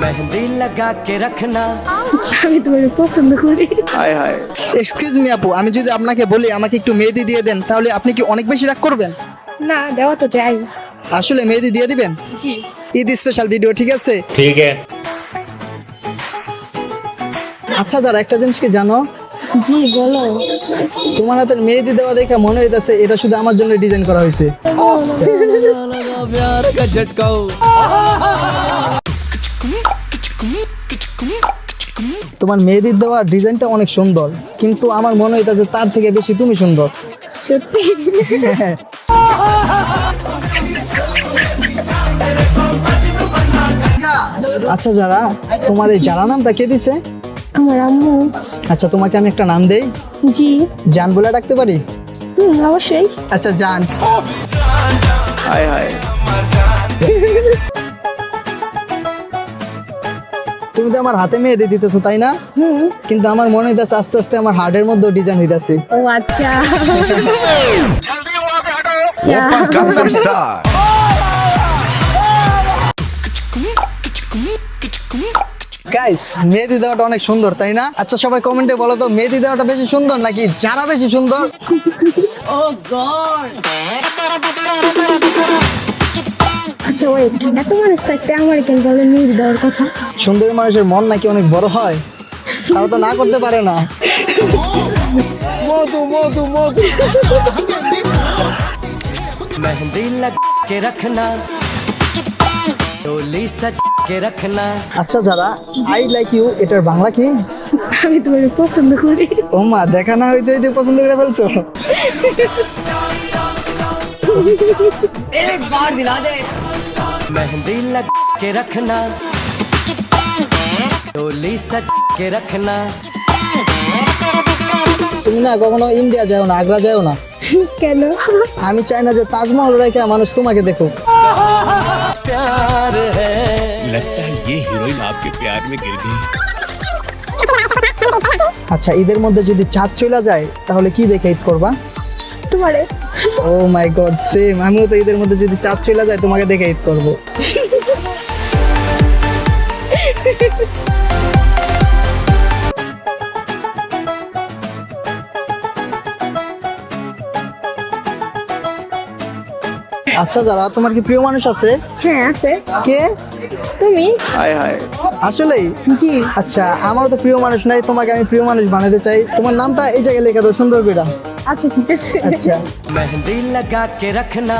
मेहंदी लगा के रखना। আমি তোমাকে পছন্দ করি। হায় হায়। এক্সকিউজ মি আপু, আমি যদি আপনাকে বলি আমাকে একটু মেহেদি দিয়ে দেন, তাহলে আপনি কি অনেক বেশি রাগ করবেন? না, দেওয়া তো যাই। আসলে মেহেদি দিয়ে দিবেন? জি। ঈদ স্পেশাল ভিডিও, ঠিক আছে? ठीक है। আচ্ছা যারা একটা জিনিস কি জানো, জি বলো। তোমার হাতের মেহেদি দেওয়া দেখে মনে হইতাছে এটা শুধু আমার জন্য ডিজাইন করা হয়েছে। प्यार का झटका। তোমার মেহেদি দেওয়া ডিজাইনটা অনেক সুন্দর, কিন্তু আমার মনে হইতাছে তার থেকে বেশি তুমি সুন্দর। সত্যি? আচ্ছা যারা, তোমার এই যারা নামটা কে দিছে? আমার আম্মু। আচ্ছা তোমাকে আমি একটা নাম দেই, জি। জান বলে ডাকতে পারি? অবশ্যই। আচ্ছা জান। হায় হায়। তুমি তো আমার হাতে মেহেদি দিতেছো তাই না? কিন্তু আমার মনে হইতাছে আস্তে আস্তে আমার হার্টের মধ্যে ডিজাইন হইতাছে। ও আচ্ছা। Open Gangnam Style. গাইস, মেহেদি দেওয়াটা অনেক সুন্দর তাই না? আচ্ছা সবাই কমেন্টে বলো তো, মেহেদি দেওয়াটা বেশি সুন্দর নাকি যারা বেশি সুন্দর? আচ্ছা ওয়েট, এত মানুষ থাকতে আমার কেন বলেন মেহেদি দেওয়ার কথা? সুন্দরী মানুষের মন নাকি অনেক বড় হয়, তাও তো না করতে পারে না। মধু মধু মধু। मेहंदी लगा के रखना, डोली सज के रखना। আচ্ছা যারা, আই লাইক ইউ এটার বাংলা কি? আমি তোমাকে পছন্দ করি। ও মা, দেখা না হইতে হইতে পছন্দ করে ফেলছো। मेहंदी लगा के रखना, डोली सज के रखना। তুমি না কখনো ইন্ডিয়া যাও না, আগ্রা যাও না? কেন? আমি চাই না যে তাজমহল রেখে মানুষ তোমাকে দেখুক। प्यार है। लगता है ये हीरोइन आपके प्यार में गिर गई। আচ্ছা ঈদের মধ্যে যদি চাঁদ চলে যায় তাহলে কি দেখে ঈদ করবা? তোমারে। ও মাই গড, সেম। আমিও তো ঈদের মধ্যে যদি চাঁদ চলে যায় তোমাকে দেখে ঈদ করবো। আচ্ছা যারা, তোমার কি প্রিয় মানুষ আছে? হ্যাঁ আছে। কে? তুমি? হায় হায়। আসলেই? জি। আচ্ছা আমারও তো প্রিয় মানুষ নাই, তোমাকে আমি প্রিয় মানুষ বানাতে চাই। তোমার নামটা এই জায়গায় লেখা দাও সুন্দর করে। আচ্ছা ঠিক আছে। আচ্ছা मेहंदी लगा के रखना।